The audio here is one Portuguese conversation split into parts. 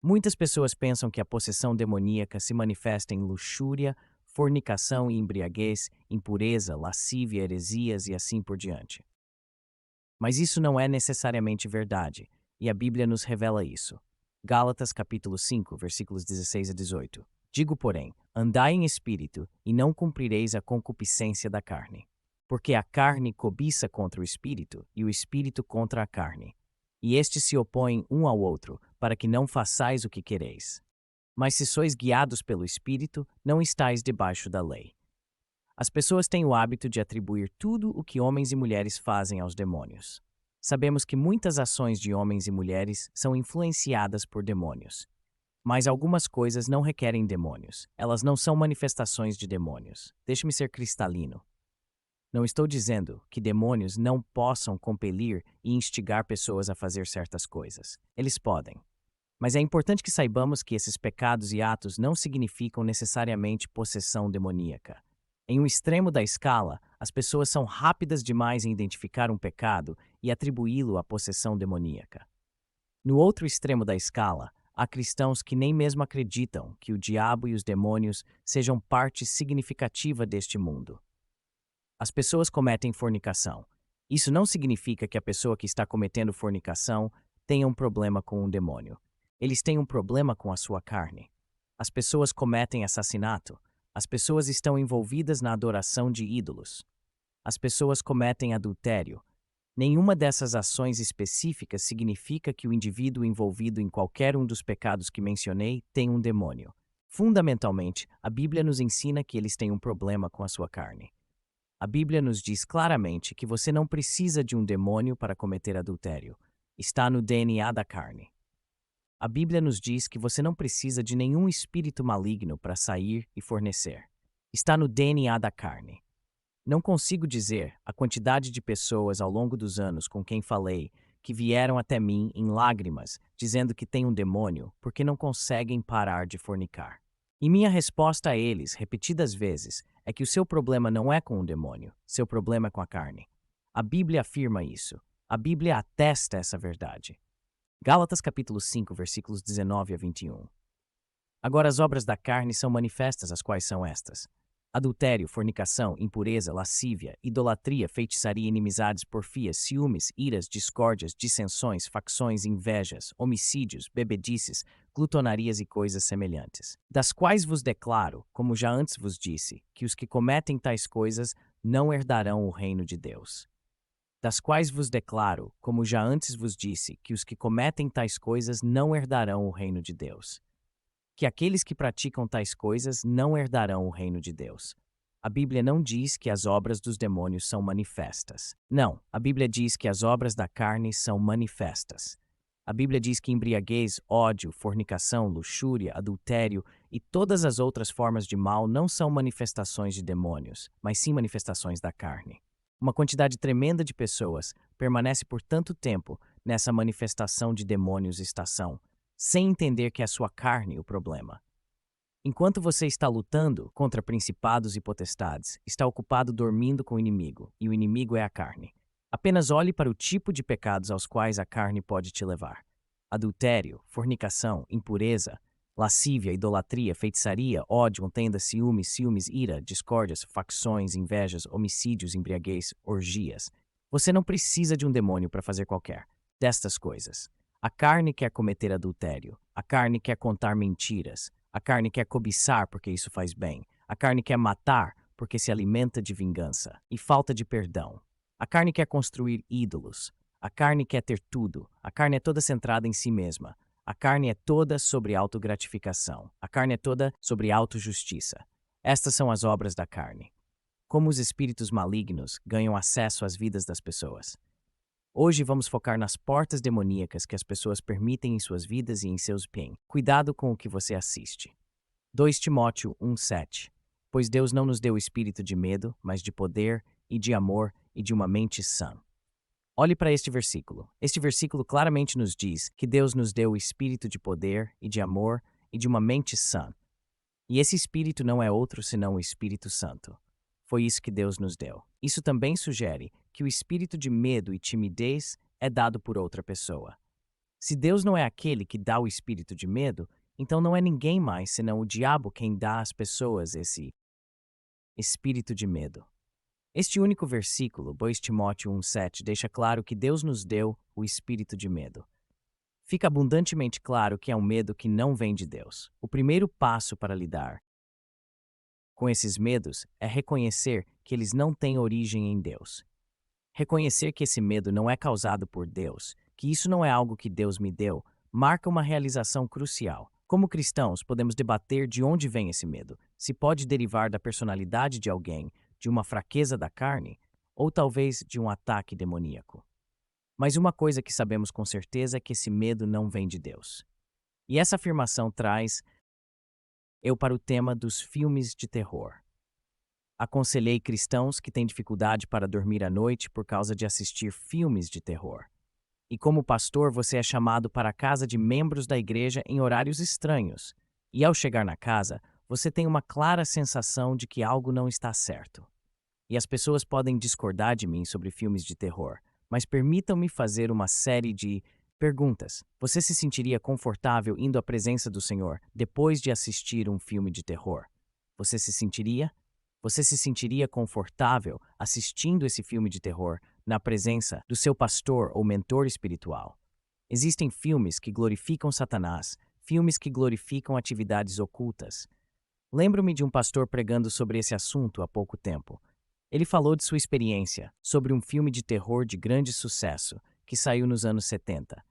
Muitas pessoas pensam que a possessão demoníaca se manifesta em luxúria, fornicação e embriaguez, impureza, lascívia, heresias e assim por diante. Mas isso não é necessariamente verdade, e a Bíblia nos revela isso. Gálatas capítulo 5, versículos 16 a 18. Digo, porém, andai em espírito, e não cumprireis a concupiscência da carne. Porque a carne cobiça contra o espírito, e o espírito contra a carne. E estes se opõem um ao outro, para que não façais o que quereis. Mas se sois guiados pelo espírito, não estáis debaixo da lei. As pessoas têm o hábito de atribuir tudo o que homens e mulheres fazem aos demônios. Sabemos que muitas ações de homens e mulheres são influenciadas por demônios. Mas algumas coisas não requerem demônios. Elas não são manifestações de demônios. Deixe-me ser cristalino. Não estou dizendo que demônios não possam compelir e instigar pessoas a fazer certas coisas. Eles podem. Mas é importante que saibamos que esses pecados e atos não significam necessariamente possessão demoníaca. Em um extremo da escala, as pessoas são rápidas demais em identificar um pecado e atribuí-lo à possessão demoníaca. No outro extremo da escala, há cristãos que nem mesmo acreditam que o diabo e os demônios sejam parte significativa deste mundo. As pessoas cometem fornicação. Isso não significa que a pessoa que está cometendo fornicação tenha um problema com um demônio. Eles têm um problema com a sua carne. As pessoas cometem assassinato. As pessoas estão envolvidas na adoração de ídolos. As pessoas cometem adultério. Nenhuma dessas ações específicas significa que o indivíduo envolvido em qualquer um dos pecados que mencionei tem um demônio. Fundamentalmente, a Bíblia nos ensina que eles têm um problema com a sua carne. A Bíblia nos diz claramente que você não precisa de um demônio para cometer adultério. Está no DNA da carne. A Bíblia nos diz que você não precisa de nenhum espírito maligno para sair e fornecer. Está no DNA da carne. Não consigo dizer a quantidade de pessoas ao longo dos anos com quem falei que vieram até mim em lágrimas, dizendo que tem um demônio porque não conseguem parar de fornicar. E minha resposta a eles, repetidas vezes, é que o seu problema não é com o demônio, seu problema é com a carne. A Bíblia afirma isso. A Bíblia atesta essa verdade. Gálatas capítulo 5, versículos 19 a 21. Agora as obras da carne são manifestas, as quais são estas: adultério, fornicação, impureza, lascívia, idolatria, feitiçaria, inimizades, porfias, ciúmes, iras, discórdias, dissensões, facções, invejas, homicídios, bebedices, glutonarias e coisas semelhantes. Das quais vos declaro, como já antes vos disse, que os que cometem tais coisas não herdarão o reino de Deus. Das quais vos declaro, como já antes vos disse, que os que cometem tais coisas não herdarão o reino de Deus. Que aqueles que praticam tais coisas não herdarão o reino de Deus. A Bíblia não diz que as obras dos demônios são manifestas. Não, a Bíblia diz que as obras da carne são manifestas. A Bíblia diz que embriaguez, ódio, fornicação, luxúria, adultério e todas as outras formas de mal não são manifestações de demônios, mas sim manifestações da carne. Uma quantidade tremenda de pessoas permanece por tanto tempo nessa manifestação de demônios estação, sem entender que é a sua carne o problema. Enquanto você está lutando contra principados e potestades, está ocupado dormindo com o inimigo, e o inimigo é a carne. Apenas olhe para o tipo de pecados aos quais a carne pode te levar: adultério, fornicação, impureza, lascívia, idolatria, feitiçaria, ódio, contenda, ciúmes, ira, discórdias, facções, invejas, homicídios, embriaguez, orgias. Você não precisa de um demônio para fazer qualquer destas coisas. A carne quer cometer adultério, a carne quer contar mentiras, a carne quer cobiçar porque isso faz bem, a carne quer matar porque se alimenta de vingança e falta de perdão. A carne quer construir ídolos, a carne quer ter tudo, a carne é toda centrada em si mesma. A carne é toda sobre autogratificação. A carne é toda sobre autojustiça. Estas são as obras da carne. Como os espíritos malignos ganham acesso às vidas das pessoas. Hoje vamos focar nas portas demoníacas que as pessoas permitem em suas vidas e em seus bens. Cuidado com o que você assiste. 2 Timóteo 1:7. Pois Deus não nos deu espírito de medo, mas de poder e de amor e de uma mente sã. Olhe para este versículo. Este versículo claramente nos diz que Deus nos deu o espírito de poder e de amor e de uma mente sã. E esse espírito não é outro senão o Espírito Santo. Foi isso que Deus nos deu. Isso também sugere que o espírito de medo e timidez é dado por outra pessoa. Se Deus não é aquele que dá o espírito de medo, então não é ninguém mais senão o diabo quem dá às pessoas esse espírito de medo. Este único versículo, 2 Timóteo 1,7, deixa claro que Deus nos deu o espírito de medo. Fica abundantemente claro que é um medo que não vem de Deus. O primeiro passo para lidar com esses medos é reconhecer que eles não têm origem em Deus. Reconhecer que esse medo não é causado por Deus, que isso não é algo que Deus me deu, marca uma realização crucial. Como cristãos, podemos debater de onde vem esse medo, se pode derivar da personalidade de alguém, de uma fraqueza da carne, ou talvez de um ataque demoníaco. Mas uma coisa que sabemos com certeza é que esse medo não vem de Deus. E essa afirmação traz eu para o tema dos filmes de terror. Aconselhei cristãos que têm dificuldade para dormir à noite por causa de assistir filmes de terror. E como pastor, você é chamado para a casa de membros da igreja em horários estranhos. E ao chegar na casa, você tem uma clara sensação de que algo não está certo. E as pessoas podem discordar de mim sobre filmes de terror, mas permitam-me fazer uma série de perguntas. Você se sentiria confortável indo à presença do Senhor depois de assistir um filme de terror? Você se sentiria? Você se sentiria confortável assistindo esse filme de terror na presença do seu pastor ou mentor espiritual? Existem filmes que glorificam Satanás, filmes que glorificam atividades ocultas. Lembro-me de um pastor pregando sobre esse assunto há pouco tempo. Ele falou de sua experiência sobre um filme de terror de grande sucesso que saiu nos anos 70.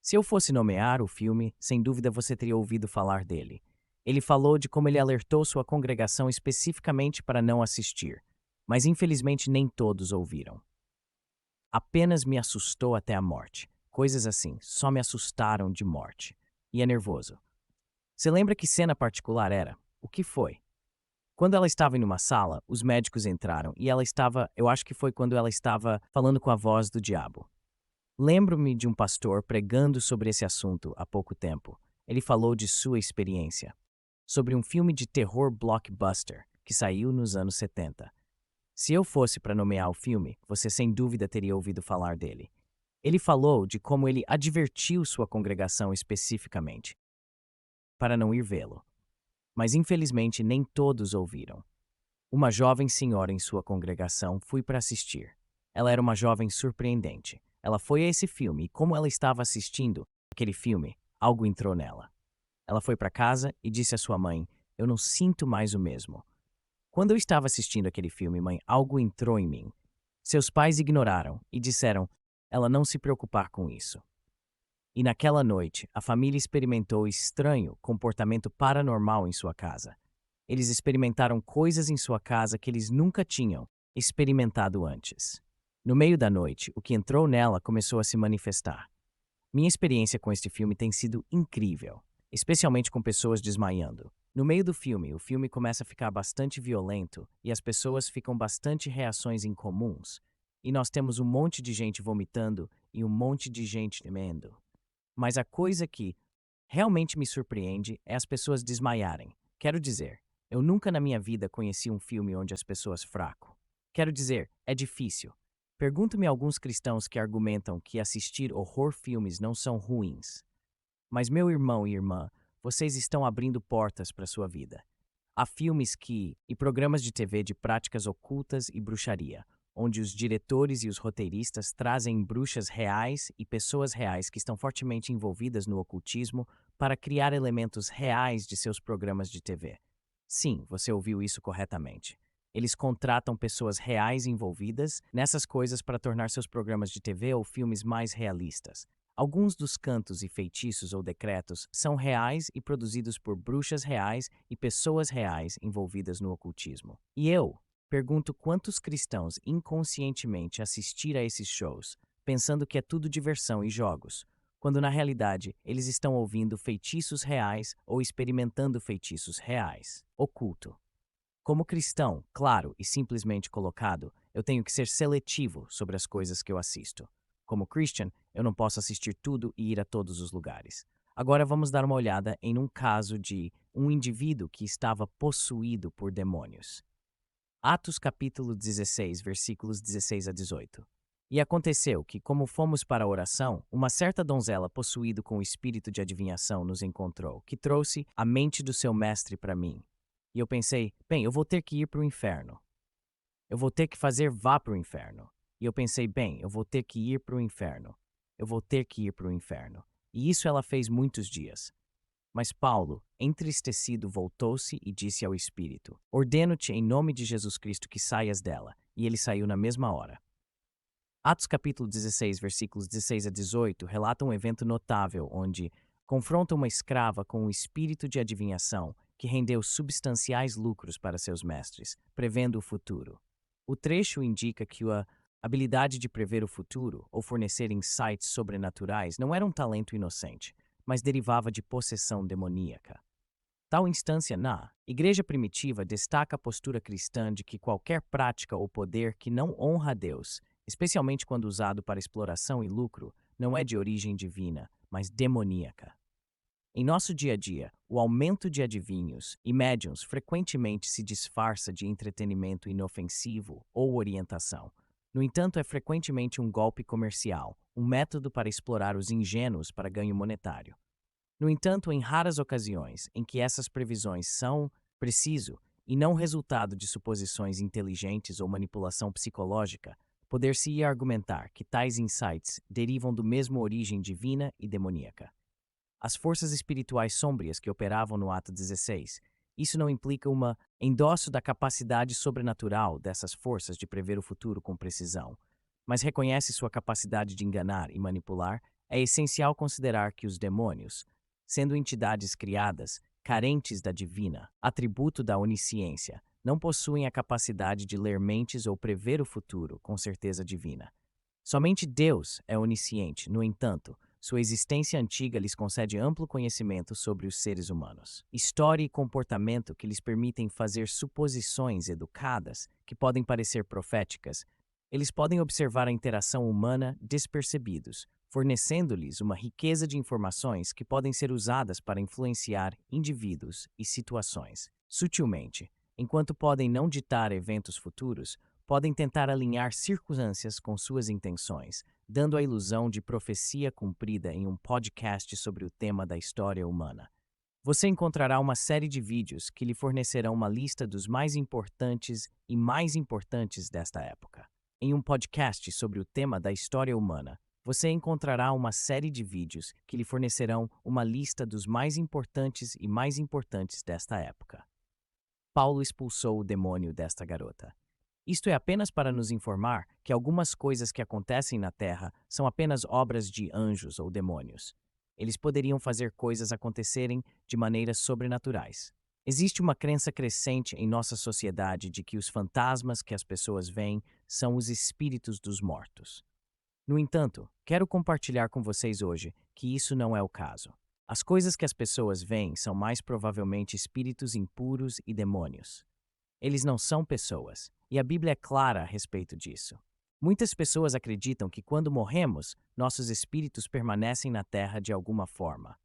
Se eu fosse nomear o filme, sem dúvida você teria ouvido falar dele. Ele falou de como ele alertou sua congregação especificamente para não assistir, mas infelizmente nem todos ouviram. Apenas me assustou até a morte. Coisas assim, só me assustaram de morte. E é nervoso. Você lembra que cena particular era? O que foi? Quando ela estava em uma sala, os médicos entraram e ela estava, eu acho que foi quando ela estava falando com a voz do diabo. Lembro-me de um pastor pregando sobre esse assunto há pouco tempo. Ele falou de sua experiência, sobre um filme de terror blockbuster que saiu nos anos 70. Se eu fosse para nomear o filme, você sem dúvida teria ouvido falar dele. Ele falou de como ele advertiu sua congregação especificamente para não ir vê-lo. Mas infelizmente nem todos ouviram. Uma jovem senhora em sua congregação foi para assistir. Ela era uma jovem surpreendente. Ela foi a esse filme e, como ela estava assistindo aquele filme, algo entrou nela. Ela foi para casa e disse à sua mãe: "Eu não sinto mais o mesmo. Quando eu estava assistindo aquele filme, mãe, algo entrou em mim." Seus pais ignoraram e disseram: "Ela não se preocupar com isso." E naquela noite, a família experimentou estranho comportamento paranormal em sua casa. Eles experimentaram coisas em sua casa que eles nunca tinham experimentado antes. No meio da noite, o que entrou nela começou a se manifestar. Minha experiência com este filme tem sido incrível, especialmente com pessoas desmaiando. No meio do filme, o filme começa a ficar bastante violento e as pessoas ficam bastante reações incomuns. E nós temos um monte de gente vomitando e um monte de gente tremendo. Mas a coisa que realmente me surpreende é as pessoas desmaiarem. Quero dizer, eu nunca na minha vida conheci um filme onde as pessoas fraco. Quero dizer, é difícil. Pergunto-me alguns cristãos que argumentam que assistir horror filmes não são ruins. Mas meu irmão e irmã, vocês estão abrindo portas para sua vida. Há filmes e programas de TV de práticas ocultas e bruxaria, onde os diretores e os roteiristas trazem bruxas reais e pessoas reais que estão fortemente envolvidas no ocultismo para criar elementos reais de seus programas de TV. Sim, você ouviu isso corretamente. Eles contratam pessoas reais envolvidas nessas coisas para tornar seus programas de TV ou filmes mais realistas. Alguns dos cantos e feitiços ou decretos são reais e produzidos por bruxas reais e pessoas reais envolvidas no ocultismo. E eu pergunto quantos cristãos inconscientemente assistir a esses shows, pensando que é tudo diversão e jogos, quando na realidade eles estão ouvindo feitiços reais ou experimentando feitiços reais. Oculto. Como cristão, claro e simplesmente colocado, eu tenho que ser seletivo sobre as coisas que eu assisto. Como Christian, eu não posso assistir tudo e ir a todos os lugares. Agora vamos dar uma olhada em um caso de um indivíduo que estava possuído por demônios. Atos capítulo 16, versículos 16 a 18. E aconteceu que, como fomos para a oração, uma certa donzela possuído com o espírito de adivinhação nos encontrou, que trouxe a mente do seu mestre para mim. E eu pensei, bem, eu vou ter que ir para o inferno. Eu vou ter que fazer vá para o inferno. E eu pensei, bem, eu vou ter que ir para o inferno. Eu vou ter que ir para o inferno. E isso ela fez muitos dias. Mas Paulo, entristecido, voltou-se e disse ao espírito: Ordeno-te em nome de Jesus Cristo que saias dela. E ele saiu na mesma hora. Atos capítulo 16, versículos 16 a 18, relata um evento notável onde confronta uma escrava com um espírito de adivinhação que rendeu substanciais lucros para seus mestres, prevendo o futuro. O trecho indica que a habilidade de prever o futuro ou fornecer insights sobrenaturais não era um talento inocente, mas derivava de possessão demoníaca. Tal instância na Igreja primitiva destaca a postura cristã de que qualquer prática ou poder que não honra a Deus, especialmente quando usado para exploração e lucro, não é de origem divina, mas demoníaca. Em nosso dia a dia, o aumento de adivinhos e médiuns frequentemente se disfarça de entretenimento inofensivo ou orientação. No entanto, é frequentemente um golpe comercial, um método para explorar os ingênuos para ganho monetário. No entanto, em raras ocasiões em que essas previsões são preciso e não resultado de suposições inteligentes ou manipulação psicológica, poder-se-ia argumentar que tais insights derivam do mesmo origem divina e demoníaca. As forças espirituais sômbrias que operavam no ato 16, isso não implica uma endosso da capacidade sobrenatural dessas forças de prever o futuro com precisão, mas reconhece sua capacidade de enganar e manipular. É essencial considerar que os demônios, sendo entidades criadas, carentes da divina, atributo da onisciência, não possuem a capacidade de ler mentes ou prever o futuro com certeza divina. Somente Deus é onisciente, no entanto, sua existência antiga lhes concede amplo conhecimento sobre os seres humanos, história e comportamento que lhes permitem fazer suposições educadas que podem parecer proféticas. Eles podem observar a interação humana despercebidos, fornecendo-lhes uma riqueza de informações que podem ser usadas para influenciar indivíduos e situações. Sutilmente, enquanto podem não ditar eventos futuros, podem tentar alinhar circunstâncias com suas intenções, dando a ilusão de profecia cumprida em um podcast sobre o tema da história humana. Você encontrará uma série de vídeos que lhe fornecerão uma lista dos mais importantes desta época. Em um podcast sobre o tema da história humana, você encontrará uma série de vídeos que lhe fornecerão uma lista dos mais importantes desta época. Paulo expulsou o demônio desta garota. Isto é apenas para nos informar que algumas coisas que acontecem na Terra são apenas obras de anjos ou demônios. Eles poderiam fazer coisas acontecerem de maneiras sobrenaturais. Existe uma crença crescente em nossa sociedade de que os fantasmas que as pessoas veem são os espíritos dos mortos. No entanto, quero compartilhar com vocês hoje que isso não é o caso. As coisas que as pessoas veem são mais provavelmente espíritos impuros e demônios. Eles não são pessoas, e a Bíblia é clara a respeito disso. Muitas pessoas acreditam que quando morremos, nossos espíritos permanecem na terra de alguma forma.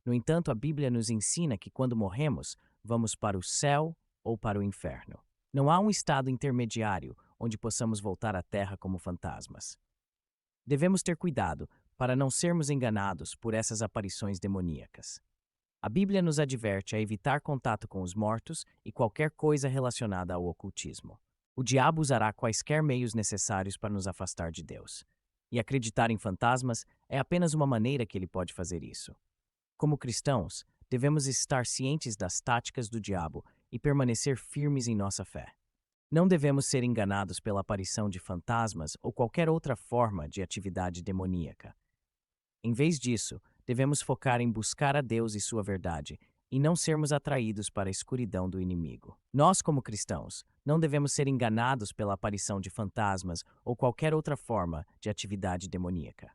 No entanto, a Bíblia nos ensina que quando morremos, vamos para o céu ou para o inferno. Não há um estado intermediário onde possamos voltar à terra como fantasmas. Devemos ter cuidado para não sermos enganados por essas aparições demoníacas. A Bíblia nos adverte a evitar contato com os mortos e qualquer coisa relacionada ao ocultismo. O diabo usará quaisquer meios necessários para nos afastar de Deus. E acreditar em fantasmas é apenas uma maneira que ele pode fazer isso. Como cristãos, devemos estar cientes das táticas do diabo e permanecer firmes em nossa fé. Não devemos ser enganados pela aparição de fantasmas ou qualquer outra forma de atividade demoníaca. Em vez disso, devemos focar em buscar a Deus e sua verdade, e não sermos atraídos para a escuridão do inimigo. Nós, como cristãos, não devemos ser enganados pela aparição de fantasmas ou qualquer outra forma de atividade demoníaca.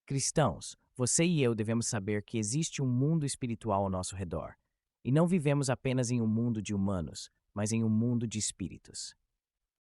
Cristãos, você e eu devemos saber que existe um mundo espiritual ao nosso redor, e não vivemos apenas em um mundo de humanos, mas em um mundo de espíritos.